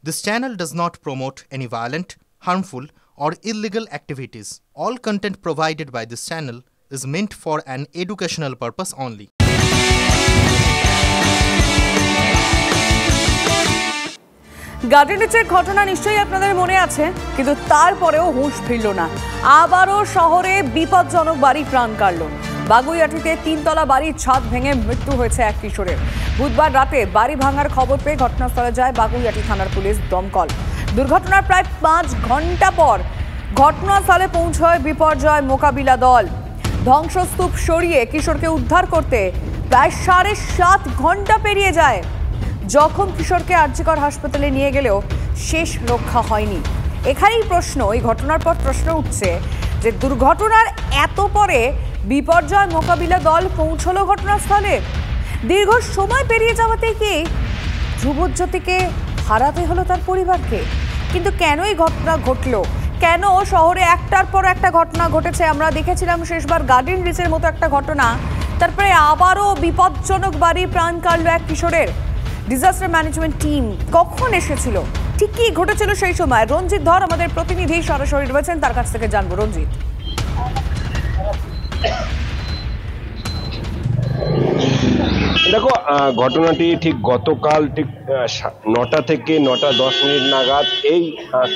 This channel does not promote any violent, harmful, or illegal activities. All content provided by this channel is meant for an educational purpose only. Garden ঘটনা নিশ্চয়ই আপনাদের মনে আছে, কিন্তু তারপরেও হুঁশ ফিরল না। আবারও শহরে বিপজ্জনক বাড়ি প্রাণ কাড়ল। বাগুইআটিতে 3তলা বাড়ির ছাদ ভেঙে মৃত্যু হয়েছে এক কিশোরের। বুধবার রাতে বাড়ি ভাঙার খবর পেয়ে ঘটনাস্থলে যায় বাগুইআটি থানার পুলিশ দমকল। দুর্ঘটনার প্রায় 5 ঘন্টা পর ঘটনাস্থলে পৌঁছয় বিপর্যয় মোকাবিলা দল। ধ্বংসস্তূপ সরিয়ে কিশোরকে উদ্ধার করতে প্রায় 7.5 ঘন্টা পেরিয়ে যায়। জখম কিশোরকে আরজিকর হাসপাতালে নিয়ে গেলেও শেষ রক্ষা হয়নি। এখানেই প্রশ্ন, এই ঘটনার পর প্রশ্ন উঠছে যে দুর্ঘটনার এত পরে বিপর্যয় মোকাবিলা দল পৌঁছলো ঘটনাস্থলে। দীর্ঘ সময় পেরিয়ে যাওয়াতে কি ধ্রুবজ্যোতিকে হারাতে হলো তার পরিবারকে? কিন্তু কেন এই ঘটনা ঘটলো? কেন শহরে একটার পর একটা ঘটনা ঘটেছে? আমরা দেখেছিলাম শেষবার গার্ডেন রিচের মতো একটা ঘটনা, তারপরে আবারও বিপজ্জনক বাড়ি প্রাণ কাড়ল এক কিশোরের। ডিজাস্টার ম্যানেজমেন্ট টিম কখন এসেছিল, ঠিক কি ঘটেছিল সেই সময়? রঞ্জিত ধর আমাদের প্রতিনিধি সরাসরি রয়েছেন, তার কাছ থেকে জানবো। রঞ্জিত, দেখো, ঘটনাটি ঠিক গতকাল ঠিক 9টা থেকে 9টা 10 মিনিট নাগাদ এই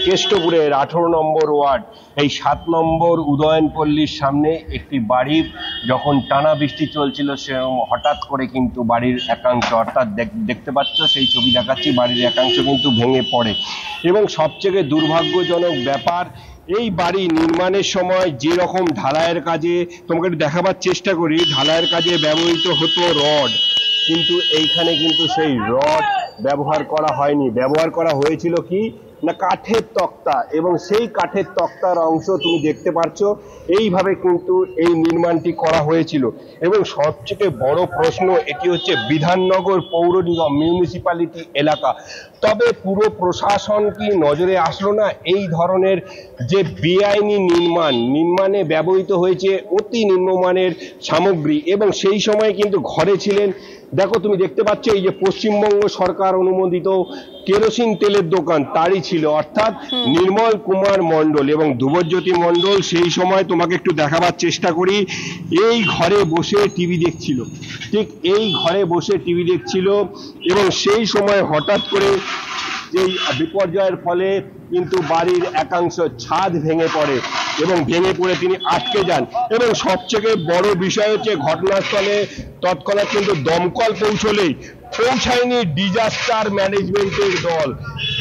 কেষ্টপুরের 18 নম্বর ওয়ার্ড, এই 7 নম্বর উদয়নপল্লীর সামনে একটি বাড়ি যখন টানা বৃষ্টি চলছিল, সে হঠাৎ করে কিন্তু বাড়ির একাংশ, অর্থাৎ দেখতে পাচ্ছ সেই ছবি দেখাচ্ছি, বাড়ির একাংশ কিন্তু ভেঙে পড়ে। এবং সবচেয়ে দুর্ভাগ্যজনক ব্যাপার, এই বাড়ি নির্মাণের সময় যে রকম ঢালাইয়ের কাজে, তোমাকে একটু দেখাবার চেষ্টা করি, ঢালাইয়ের কাজে ব্যবহৃত হতো রড, কিন্তু এইখানে কিন্তু সেই রড ব্যবহার করা হয়নি। ব্যবহার করা হয়েছিল কি না, কাঠের তক্তা, এবং সেই কাঠের তক্তার অংশ তুমি দেখতে পাচ্ছ। এইভাবে কিন্তু এই নির্মাণটি করা হয়েছিল। এবং সবচেয়ে বড় প্রশ্ন, এটি হচ্ছে বিধাননগর পৌর নিগম মিউনিসিপ্যালিটি এলাকা। তবে পুরো প্রশাসন কি নজরে আসলো না? এই ধরনের যে বেআইনি নির্মাণে ব্যবহৃত হয়েছে অতি নিম্নমানের সামগ্রী, এবং সেই সময় কিন্তু ঘরে ছিলেন, দেখো তুমি দেখতে পাচ্ছ, এই যে পশ্চিমবঙ্গ সরকার অনুমোদিত কেরোসিন তেলের দোকান, তারই ছিল, অর্থাৎ নির্মল কুমার মণ্ডল এবং ধ্রুবজ্যোতি মণ্ডল। সেই সময় তোমাকে একটু দেখাবার চেষ্টা করি, এই ঘরে বসে টিভি দেখছিল, ঠিক এই ঘরে বসে টিভি দেখছিল, এবং সেই সময় হঠাৎ করে এই বিপর্যয়ের ফলে কিন্তু বাড়ির একাংশ ছাদ ভেঙে পড়ে, এবং ভেঙে পড়ে তিনি আটকে যান। এবং সবচেয়ে বড় বিষয় হচ্ছে ঘটনাস্থলে তৎক্ষণাৎ কিন্তু দমকল পৌঁছায়নি ডিজাস্টার ম্যানেজমেন্টের দল।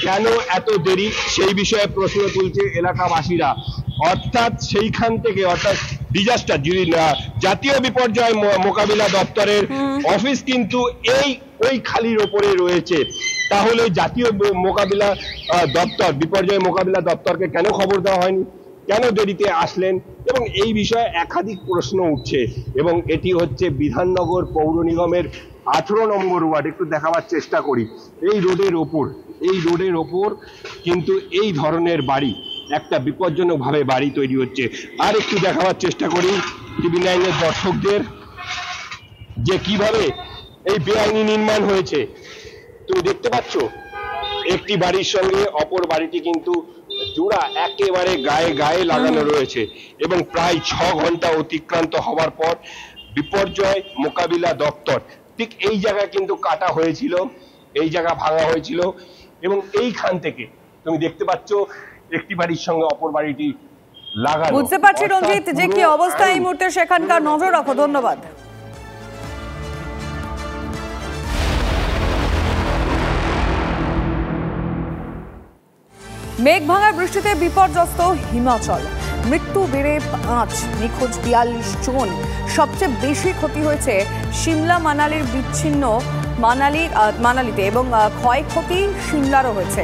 কেন এত দেরি, সেই বিষয়ে প্রশ্ন তুলছে এলাকাবাসীরা। অর্থাৎ সেইখান থেকে, অর্থাৎ ডিজাস্টার জাতীয় বিপর্যয় মোকাবিলা দপ্তরের অফিস কিন্তু ওই খালির ওপরে রয়েছে। তাহলে জাতীয় মোকাবিলা দপ্তর, বিপর্যয় মোকাবিলা দপ্তরকে কেন খবর দেওয়া হয়নি? কেন দেরিতে আসলেন? এবং এই বিষয়ে একাধিক প্রশ্ন উঠছে। এবং এটি হচ্ছে বিধাননগর পৌর নিগমের 18 নম্বর ওয়ার্ড। একটু দেখাবার চেষ্টা করি, এই রোডের ওপর কিন্তু এই ধরনের বাড়ি, একটা বিপজ্জনকভাবে বাড়ি তৈরি হচ্ছে। আর একটু দেখাবার চেষ্টা করি TV9 এর দর্শকদের যে কিভাবে এই বেআইনি নির্মাণ হয়েছে। তুমি দেখতে পাচ্ছ একটি বাড়ির সঙ্গে অপর বাড়িটি কিন্তু জোড়া, একেবারে গায়ে লাগানো রয়েছে। এবং প্রায় 6 ঘন্টা অতিক্রান্ত হওয়ার পর বিপর্যয় মোকাবিলা দপ্তর ঠিক এই জায়গায় কিন্তু কাটা হয়েছিল, এই জায়গা ভাঙা হয়েছিল, এবং এইখান থেকে তুমি দেখতে পাচ্ছ একটি বাড়ির সঙ্গে অপর বাড়িটি লাগানো। বুঝতে পারছি রঞ্জিত যে কি অবস্থা এই মুহূর্তে, সেখানকার নজর রাখো। ধন্যবাদ। মেঘ ভাঙার বৃষ্টিতে বিপর্যস্ত হিমাচল, মৃত্যু বেড়ে 5, নিখোঁজ 42 জন। সবচেয়ে বেশি ক্ষতি হয়েছে সিমলা মানালির বিচ্ছিন্ন মানালিতে, এবং ক্ষয়ক্ষতি সিমলারও হয়েছে।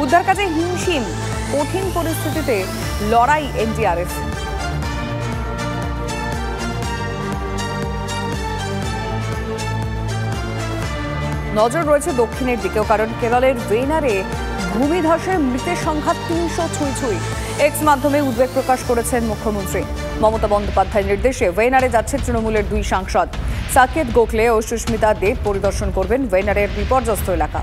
উদ্ধার কাজে হিমশিম, কঠিন পরিস্থিতিতে লড়াই NDRF। নজর রয়েছে দক্ষিণের দিকেও, কারণ কেরলের ওয়েনারে ভূমিধসে মৃতের সংখ্যা 300 ছুঁই। এক্স মাধ্যমে উদ্বেগ প্রকাশ করেছেন মুখ্যমন্ত্রী মমতা বন্দ্যোপাধ্যায়ের নির্দেশে ওয়েনারে যাচ্ছে তৃণমূলের 2 সাংসদ। সাকেত গোখলে ও সুস্মিতা দেব পরিদর্শন করবেন ওয়েনারের বিপর্যস্ত এলাকা।